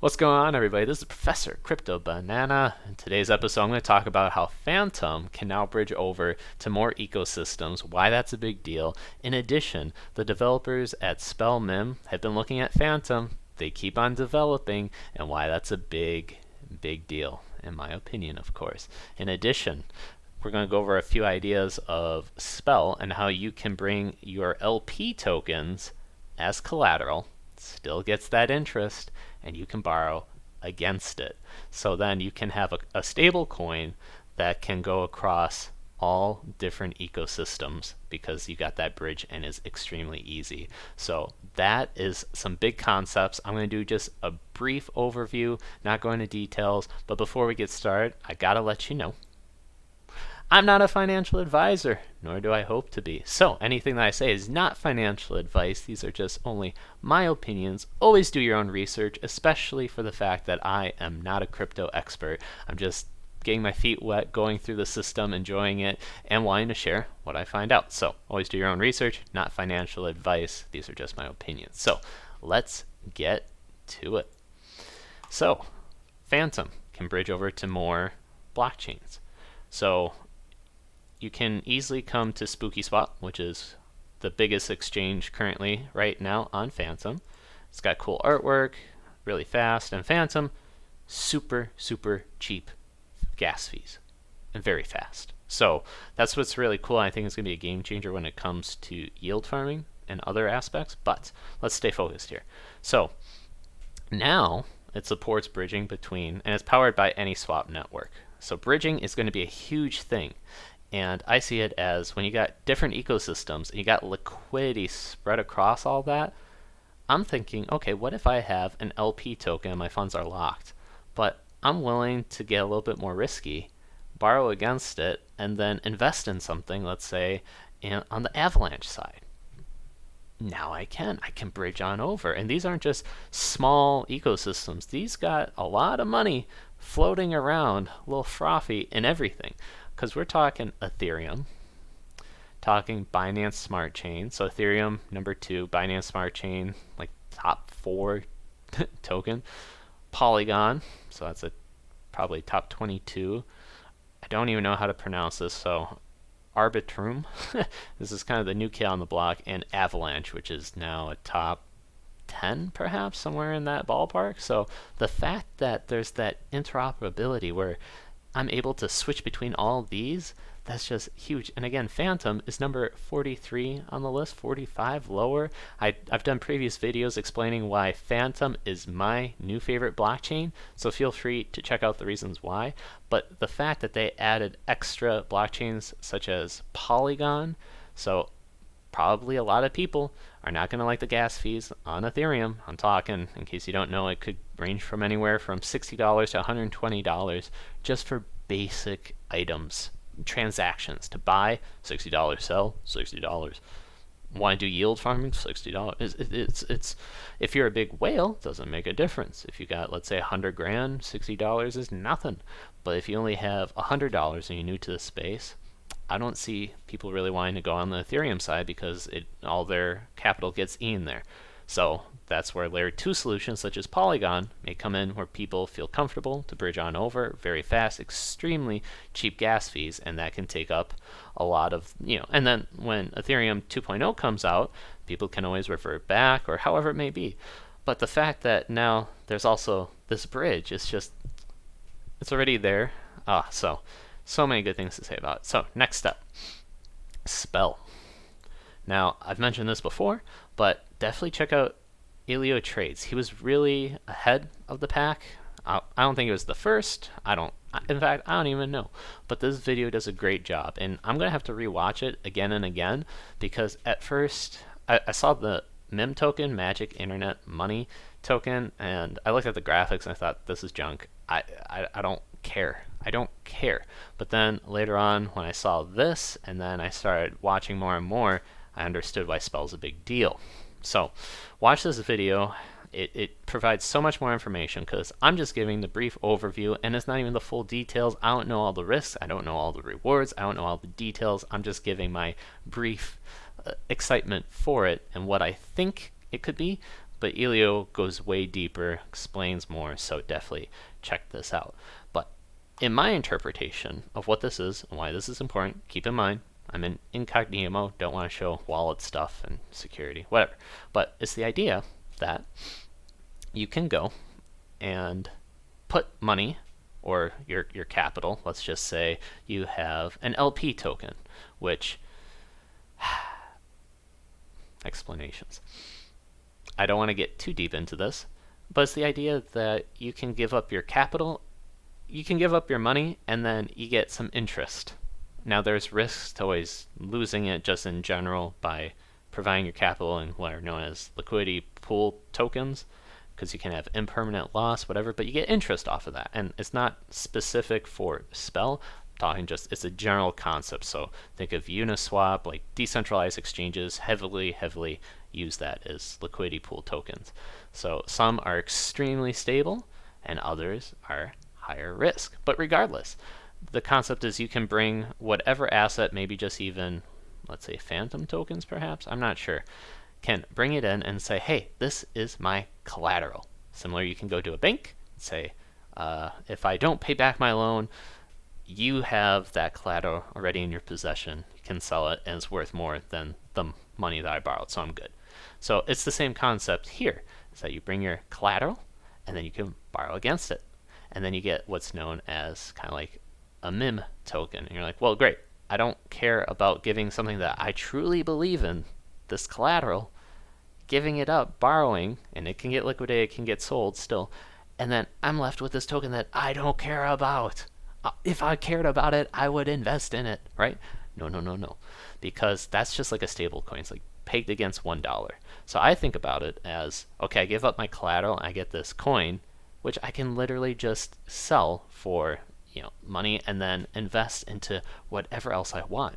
What's going on, everybody? This is Professor Crypto Banana. In today's episode, I'm going to talk about how Fantom can now bridge over to more ecosystems, why that's a big deal. In addition, the developers at SpellMim have been looking at Fantom. They keep on developing, and why that's a big deal, in my opinion, of course. In addition, we're going to go over a few ideas of Spell and how you can bring your LP tokens as collateral, still gets that interest, and you can borrow against it. So then you can have a stable coin that can go across all different ecosystems because you got that bridge and is extremely easy. So that is some big concepts. I'm going to do just a brief overview, not going into details, but before we get started, I gotta let you know I'm not a financial advisor, nor do I hope to be. So anything that I say is not financial advice. These are just only my opinions. Always do your own research, especially for the fact that I am not a crypto expert. I'm just getting my feet wet, going through the system, enjoying it, and wanting to share what I find out. So always do your own research, not financial advice. These are just my opinions. So let's get to it. So Fantom can bridge over to more blockchains. So you can easily come to SpookySwap, which is the biggest exchange currently right now on Fantom. It's got cool artwork, really fast, and Fantom, super cheap gas fees, and very fast. So that's what's really cool. I think it's going to be a game changer when it comes to yield farming and other aspects, but let's stay focused here. So now it supports bridging between, and it's powered by any swap network. So bridging is going to be a huge thing. And I see it as when you got different ecosystems and you got liquidity spread across all that, I'm thinking, okay, what if I have an LP token and my funds are locked, but I'm willing to get a little bit more risky, borrow against it, and then invest in something, let's say, on the Avalanche side. Now I can bridge on over. And these aren't just small ecosystems. These got a lot of money floating around, a little frothy in everything. Because we're talking Ethereum, talking Binance Smart Chain. So Ethereum, number 2, Binance Smart Chain, like top 4 token. Polygon, so that's probably top 22. I don't even know how to pronounce this, so Arbitrum, this is kind of the new kid on the block, and Avalanche, which is now a top 10 perhaps, somewhere in that ballpark. So the fact that there's that interoperability where I'm able to switch between all of these, that's just huge. And again, Fantom is number 43 on the list, 45 lower. I've done previous videos explaining why Fantom is my new favorite blockchain, so feel free to check out the reasons why. But the fact that they added extra blockchains such as Polygon, so probably a lot of people are not going to like the gas fees on Ethereum. I'm talking, in case you don't know, it could range from anywhere from $60 to $120 just for basic items, transactions. To buy, $60, sell, $60. Want to do yield farming, $60. It's if you're a big whale, it doesn't make a difference. If you got, let's say, 100 grand, $60 is nothing. But if you only have $100 and you're new to the space, I don't see people really wanting to go on the Ethereum side because all their capital gets in there. So that's where layer 2 solutions such as Polygon may come in, where people feel comfortable to bridge on over very fast, extremely cheap gas fees, and that can take up a lot of, and then when Ethereum 2.0 comes out, people can always revert back or however it may be. But the fact that now there's also this bridge, it's already there. So many good things to say about it. So next up, Spell. Now, I've mentioned this before, but definitely check out Elio Trades. He was really ahead of the pack. I don't think it was the first. In fact, I don't even know. But this video does a great job, and I'm going to have to rewatch it again and again because at first I saw the MIM token, Magic Internet Money token, and I looked at the graphics and I thought, this is junk. I don't care. I don't care. But then later on, when I saw this and then I started watching more and more, I understood why Spell's a big deal. So watch this video. It provides so much more information because I'm just giving the brief overview and it's not even the full details. I don't know all the risks. I don't know all the rewards. I don't know all the details. I'm just giving my brief excitement for it and what I think it could be. but Elio goes way deeper, explains more, so definitely check this out. But in my interpretation of what this is and why this is important, keep in mind, I'm in incognito mode, don't want to show wallet stuff and security, whatever. But it's the idea that you can go and put money or your capital. Let's just say you have an LP token, which explanations. I don't want to get too deep into this, but it's the idea that you can give up your capital, you can give up your money, and then you get some interest. Now there's risks to always losing it just in general by providing your capital in what are known as liquidity pool tokens, because you can have impermanent loss, whatever, but you get interest off of that. And it's not specific for Spell. I'm talking just, it's a general concept. So think of Uniswap, like decentralized exchanges heavily use that as liquidity pool tokens. So some are extremely stable and others are higher risk. But regardless, the concept is you can bring whatever asset, maybe just even, let's say Fantom tokens perhaps, I'm not sure, can bring it in and say, hey, this is my collateral. Similar, you can go to a bank and say, if I don't pay back my loan, you have that collateral already in your possession. You can sell it and it's worth more than the money that I borrowed, so I'm good. So it's the same concept here, is that you bring your collateral and then you can borrow against it. And then you get what's known as kind of like a MIM token. And you're like, well, great. I don't care about giving something that I truly believe in, this collateral, giving it up, borrowing, and it can get liquidated, it can get sold still, and then I'm left with this token that I don't care about. If I cared about it, I would invest in it, right? No. Because that's just like a stable coin. It's like pegged against $1. So I think about it as, okay, I give up my collateral, I get this coin, which I can literally just sell for money and then invest into whatever else I want.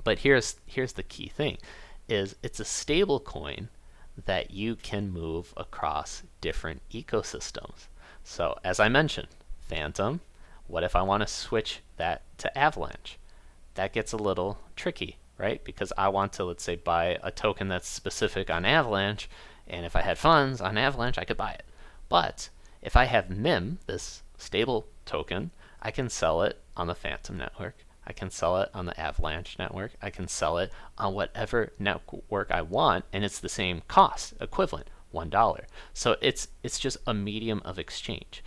But here's the key thing, is it's a stable coin that you can move across different ecosystems. So as I mentioned, Fantom, what if I want to switch that to Avalanche? That gets a little tricky, right? Because I want to, let's say, buy a token that's specific on Avalanche, and if I had funds on Avalanche, I could buy it. But if I have MIM, this stable token, I can sell it on the Fantom network. I can sell it on the Avalanche network. I can sell it on whatever network I want, and it's the same cost, equivalent, $1. So it's just a medium of exchange.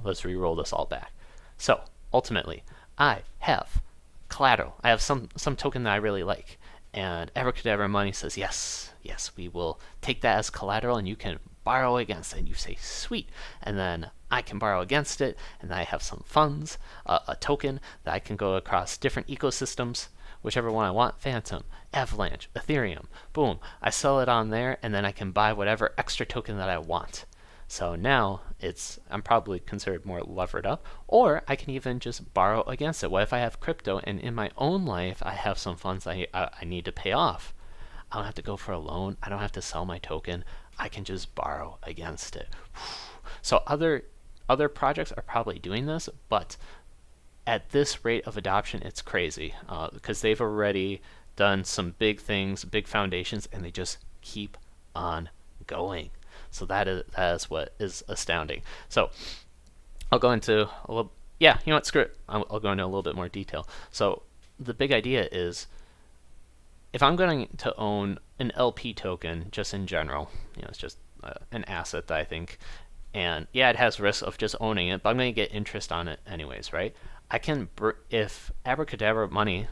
Let's re-roll this all back. So ultimately, I have collateral. I have some token that I really like, and Abracadabra Money says, yes, we will take that as collateral, and you can borrow against it. And you say, sweet. And then I can borrow against it, and I have some funds, a token that I can go across different ecosystems, whichever one I want, Fantom, Avalanche, Ethereum, boom. I sell it on there, and then I can buy whatever extra token that I want. So now I'm probably considered more levered up, or I can even just borrow against it. What if I have crypto, and in my own life, I have some funds I need to pay off? I don't have to go for a loan. I don't have to sell my token. I can just borrow against it. So other projects are probably doing this, but at this rate of adoption, it's crazy because they've already done some big things, big foundations, and they just keep on going. So that is what is astounding. So I'll go into a little, screw it. I'll go into a little bit more detail. So the big idea is, if I'm going to own an LP token just in general, it's just an asset that I think, and it has risk of just owning it, but I'm going to get interest on it anyways, right? I can, if Abracadabra Money,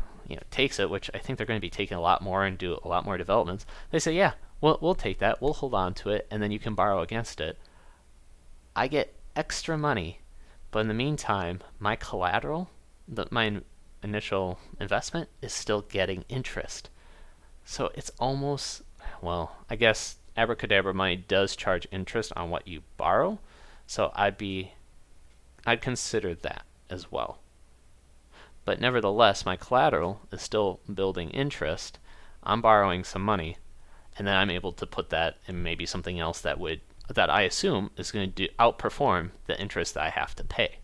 takes it, which I think they're going to be taking a lot more and do a lot more developments, they say, yeah, we'll take that, we'll hold on to it, and then you can borrow against it. I get extra money, but in the meantime, my collateral, my initial investment, is still getting interest. So it's almost, I guess Abracadabra Money does charge interest on what you borrow, so I'd consider that as well. But nevertheless, my collateral is still building interest. I'm borrowing some money, and then I'm able to put that in maybe something else that I assume is going to outperform the interest that I have to pay.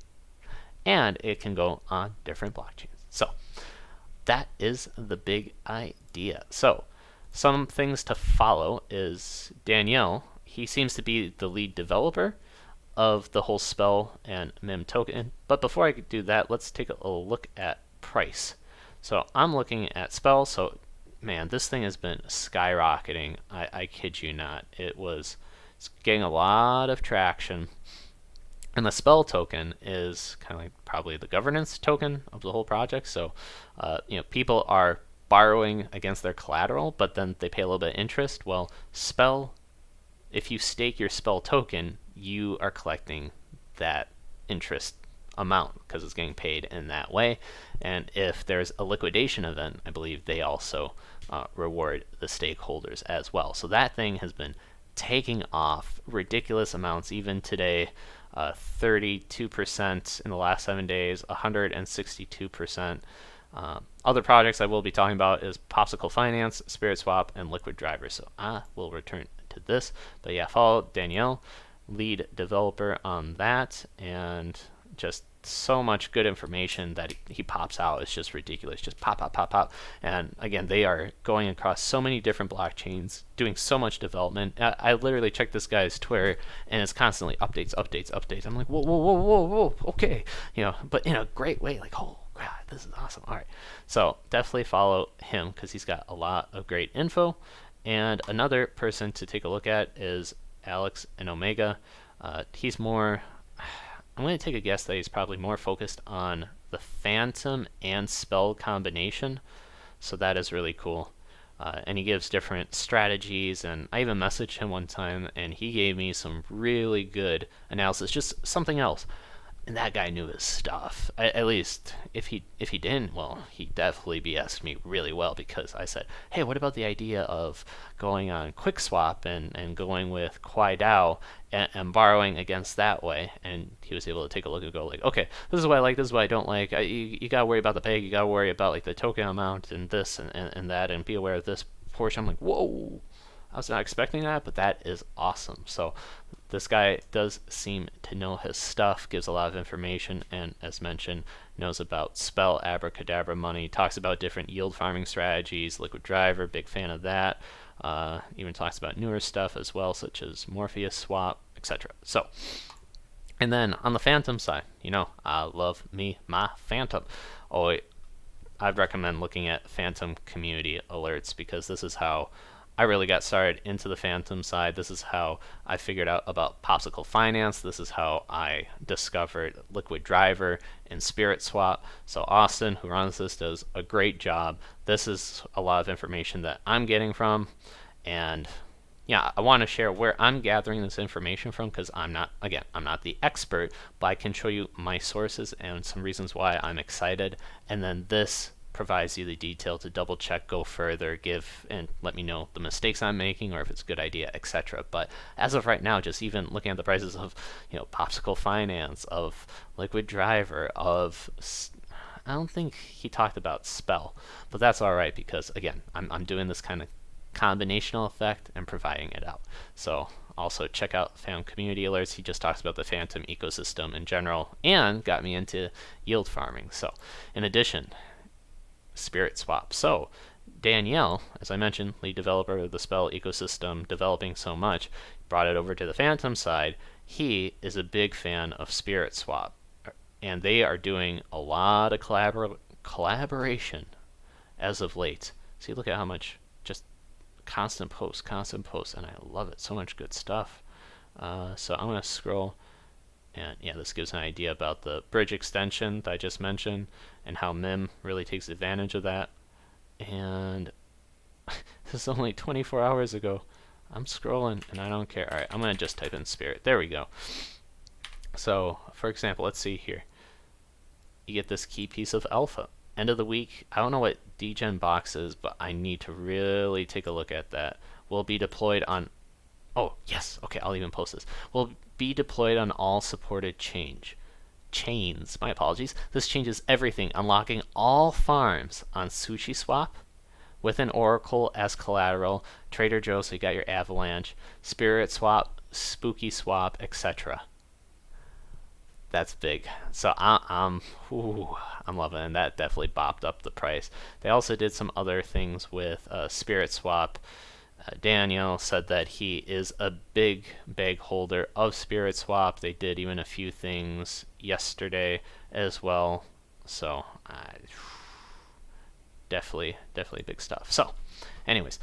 And it can go on different blockchains. So that is the big idea. So some things to follow is Daniele. He seems to be the lead developer of the whole spell and MIM token. But before I do that, let's take a look at price. So I'm looking at spell. So man, this thing has been skyrocketing. I kid you not. It's getting a lot of traction. And the spell token is kind of like probably the governance token of the whole project. So people are borrowing against their collateral, but then they pay a little bit of interest. Well, spell, if you stake your spell token, you are collecting that interest amount because it's getting paid in that way. And if there's a liquidation event, I believe they also reward the stakeholders as well. So that thing has been taking off ridiculous amounts. Even today, 32% in the last 7 days, 162%. Other projects I will be talking about is Popsicle Finance, SpiritSwap, and LiquidDriver. So I will return to this. But yeah, follow Daniele, lead developer on that, and just so much good information that he pops out. It's just ridiculous. Just pop, pop, pop, pop. And again, they are going across so many different blockchains, doing so much development. I literally check this guy's Twitter, and it's constantly updates, updates, updates. I'm like, whoa, whoa, whoa, whoa, whoa, okay. But in a great way, like, oh, God, this is awesome. All right. So definitely follow him because he's got a lot of great info. And another person to take a look at is AlexandOmega. He's more... I'm going to take a guess that he's probably more focused on the Fantom and spell combination. So that is really cool. And he gives different strategies. And I even messaged him one time, and he gave me some really good analysis, just something else. And that guy knew his stuff. At least, if he didn't, well, he definitely BS'd me really well, because I said, hey, what about the idea of going on QuickSwap and going with QuiDAO and borrowing against that way? And he was able to take a look and go like, okay, this is what I like, this is what I don't like. You got to worry about the peg, you got to worry about like the token amount and this and that, and be aware of this portion. I'm like, whoa, I was not expecting that, but that is awesome. So this guy does seem to know his stuff, gives a lot of information, and as mentioned, knows about spell, abracadabra money, talks about different yield farming strategies, LiquidDriver, big fan of that. Even talks about newer stuff as well, such as Morpheus Swap, etc. So, and then on the Fantom side, I love me my Fantom. Oh, I'd recommend looking at Fantom community alerts, because this is how I really got started into the Fantom side. This is how I figured out about Popsicle Finance. This is how I discovered LiquidDriver and SpiritSwap. So Austin, who runs this, does a great job. This is a lot of information that I'm getting from, and yeah, I want to share where I'm gathering this information from, because I'm not the expert, but I can show you my sources and some reasons why I'm excited, and then this provides you the detail to double check, go further, give and let me know the mistakes I'm making or if it's a good idea, etc. But as of right now, just even looking at the prices of Popsicle Finance, of LiquidDriver, of I don't think he talked about spell, but that's all right, because again, I'm doing this kind of combinational effect and providing it out. So also check out Fantom community alerts. He just talks about the Fantom ecosystem in general and got me into yield farming. So in addition, SpiritSwap. So Daniele, as I mentioned, lead developer of the spell ecosystem, developing so much, brought it over to the Fantom side. He is a big fan of SpiritSwap, and they are doing a lot of collaboration as of late. See, look at how much, just constant posts, and I love it. So much good stuff. So I'm going to scroll. And yeah, this gives an idea about the bridge extension that I just mentioned and how MIM really takes advantage of that. And this is only 24 hours ago. I'm scrolling and I don't care. Alright, I'm going to just type in Spirit. There we go. So, for example, let's see here. You get this key piece of alpha. End of the week. I don't know what degen box is, but I need to really take a look at that. Will be deployed on... Oh, yes. Okay, I'll even post this. Will be deployed on all supported chains. My apologies. This changes everything, unlocking all farms on SushiSwap with an Oracle as collateral, Trader Joe, so you got your Avalanche, SpiritSwap, SpookySwap, etc. That's big. So I'm loving it. That definitely bopped up the price. They also did some other things with SpiritSwap. Daniele said that he is a big holder of SpiritSwap. They did even a few things yesterday as well. So definitely big stuff. So anyways,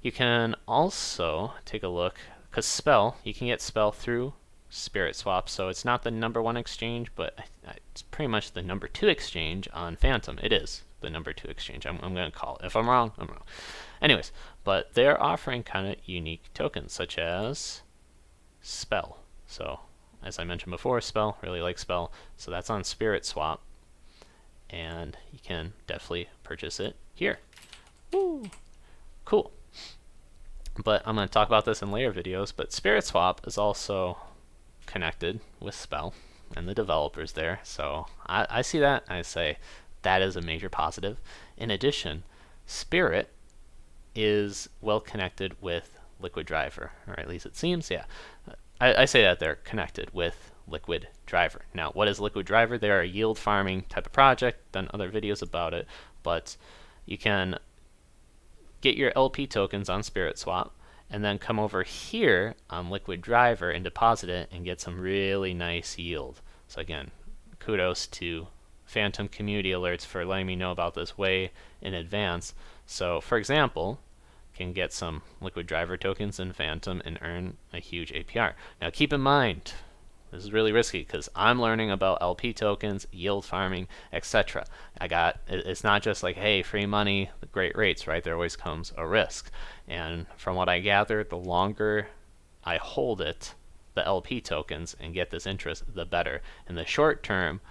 you can also take a look, because Spell, you can get Spell through SpiritSwap, so it's not the #1 exchange, but it's pretty much the #2 exchange on Fantom. It is the #2 exchange. I'm going to call it. If I'm wrong, I'm wrong. Anyways, but they're offering kind of unique tokens, such as Spell. So, as I mentioned before, Spell, really like Spell. So that's on SpiritSwap, and you can definitely purchase it here. Woo! Cool. But I'm going to talk about this in later videos, but SpiritSwap is also connected with Spell and the developers there. So I see that, I say that is a major positive. In addition, Spirit is well connected with LiquidDriver, or at least it seems, yeah. I say that they're connected with LiquidDriver. Now, what is LiquidDriver? They're a yield farming type of project, done other videos about it, but you can get your LP tokens on SpiritSwap, and then come over here on LiquidDriver and deposit it and get some really nice yield. So again, kudos to Fantom community alerts for letting me know about this way in advance. So for example, can get some LiquidDriver tokens in Fantom and earn a huge APR. Now keep in mind, this is really risky because I'm learning about LP tokens, yield farming, etc. It's not just like, hey, free money, great rates, right? There always comes a risk. And from what I gather, the longer I hold it, the LP tokens, and get this interest, the better. In the short term,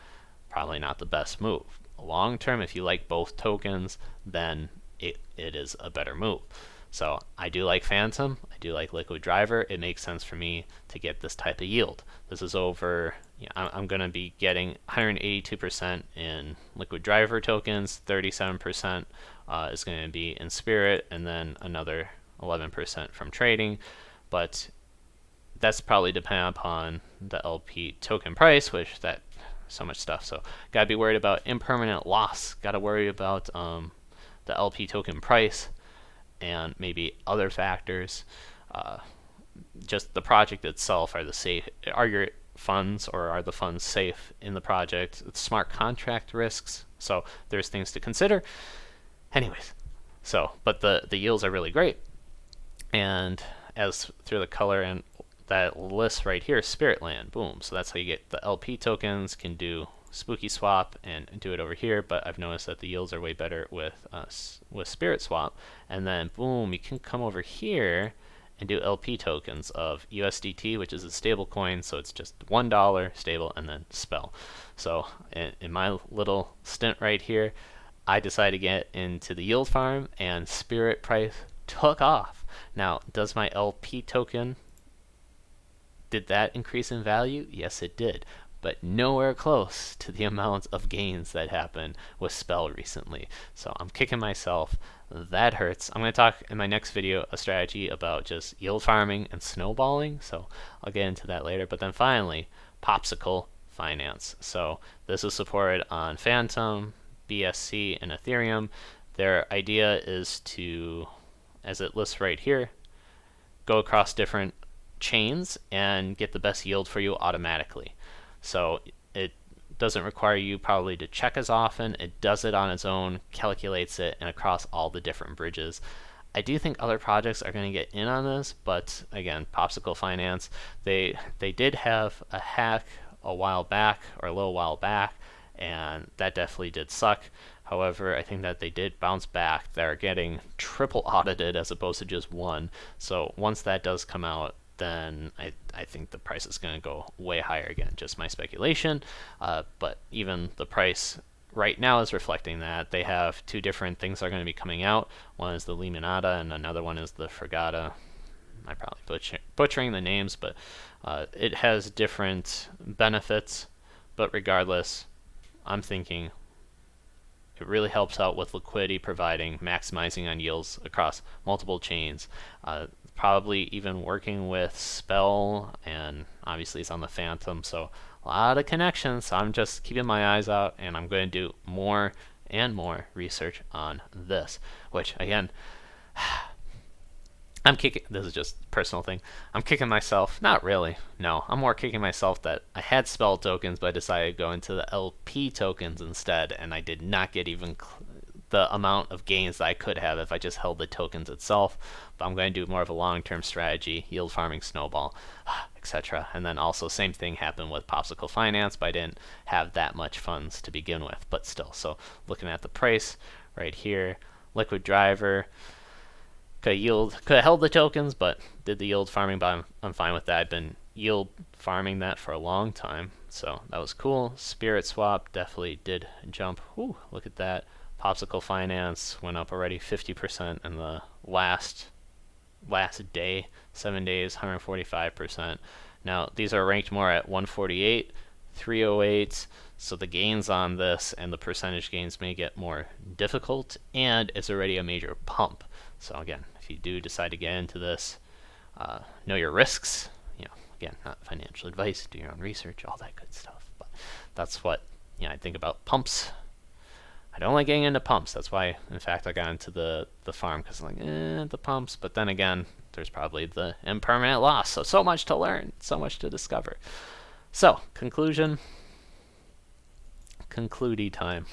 probably not the best move. Long term, if you like both tokens, then it is a better move. So I do like Fantom, I do like LiquidDriver. It makes sense for me to get this type of yield. This is over, I'm going to be getting 182% in LiquidDriver tokens, 37% is going to be in Spirit, and then another 11% from trading. But that's probably dependent upon the LP token price, which that so much stuff. So got to be worried about impermanent loss, got to worry about the LP token price, and maybe other factors. Just the project itself, are your funds, or are the funds safe in the project? Smart contract risks, so there's things to consider. Anyways, but the yields are really great, and as through the color and that list right here, Spiritland, boom. So that's how you get the LP tokens, can do SpookySwap and do it over here, but I've noticed that the yields are way better with SpiritSwap. And then boom, you can come over here and do LP tokens of USDT, which is a stable coin, so it's just $1 stable, and then Spell. So in my little stint right here, I decided to get into the yield farm, and Spirit price took off. Now, does my LP token, did that increase in value? Yes, it did, but nowhere close to the amount of gains that happened with Spell recently. So I'm kicking myself. That hurts. I'm going to talk in my next video a strategy about just yield farming and snowballing, so I'll get into that later. But then finally, Popsicle Finance. So this is supported on Fantom, BSC, and Ethereum. Their idea is to, as it lists right here, go across different chains and get the best yield for you automatically. So it doesn't require you probably to check as often. It does it on its own, calculates it, and across all the different bridges. I do think other projects are going to get in on this, but again, Popsicle Finance, they did have a hack a while back, or a little while back, and that definitely did suck. However, I think that they did bounce back. They're getting triple audited as opposed to just one. So once that does come out, then I think the price is going to go way higher again. Just my speculation, but even the price right now is reflecting that. They have two different things that are going to be coming out. One is the Limonada, and another one is the Fregata. I'm probably butchering the names, but it has different benefits. But regardless, I'm thinking it really helps out with liquidity providing, maximizing on yields across multiple chains. probably even working with Spell, and obviously it's on the Fantom, so a lot of connections. So I'm just keeping my eyes out, and I'm going to do more and more research on this, which again, this is just a personal thing. I'm kicking myself. Not really. No, I'm more kicking myself that I had Spell tokens, but I decided to go into the LP tokens instead, and I did not get even the amount of gains that I could have if I just held the tokens itself. But I'm going to do more of a long-term strategy, yield farming, snowball, etc. And then also same thing happened with Popsicle Finance, but I didn't have that much funds to begin with, but still. So looking at the price right here, LiquidDriver, could have held the tokens, but did the yield farming, but I'm fine with that. I've been yield farming that for a long time, so that was cool. SpiritSwap definitely did jump. Ooh, look at that. Popsicle Finance went up already 50% in the last day, 7 days, 145%. Now these are ranked more at 148, 308, so the gains on this and the percentage gains may get more difficult, and it's already a major pump. So again, if you do decide to get into this, know your risks. Again, not financial advice, do your own research, all that good stuff. But that's what I think about pumps. I don't like getting into pumps. That's why, in fact, I got into the farm, because I'm like, the pumps. But then again, there's probably the impermanent loss. So much to learn, so much to discover. So, conclude time.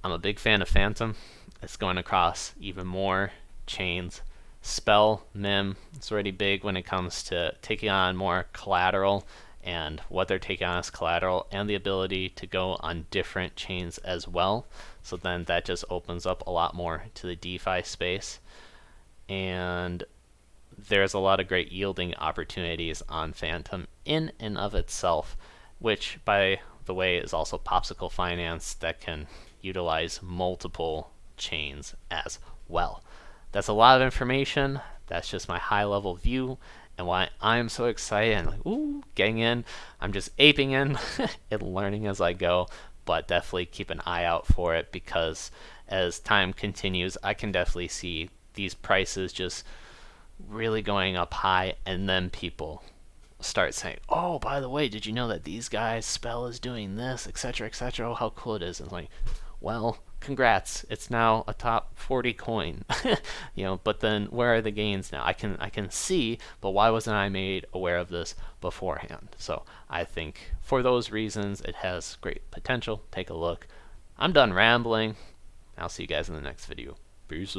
I'm a big fan of Fantom. It's going across even more chains. Spell, MIM, it's already big when it comes to taking on more collateral, and what they're taking on as collateral, and the ability to go on different chains as well. So then that just opens up a lot more to the DeFi space. And there's a lot of great yielding opportunities on Fantom in and of itself, which, by the way, is also Popsicle Finance that can utilize multiple chains as well. That's a lot of information. That's just my high-level view, and why I'm so excited and like, ooh, getting in. I'm just aping in and learning as I go, but definitely keep an eye out for it, because as time continues, I can definitely see these prices just really going up high, and then people start saying, oh, by the way, did you know that these guys, Spell is doing this, etc., etc. Oh, how cool it is. And it's like, well, congrats, it's now a top 40 coin. But then where are the gains now? I can see, but why wasn't I made aware of this beforehand? So I think for those reasons it has great potential. Take a look. I'm done rambling. I'll see you guys in the next video. Peace.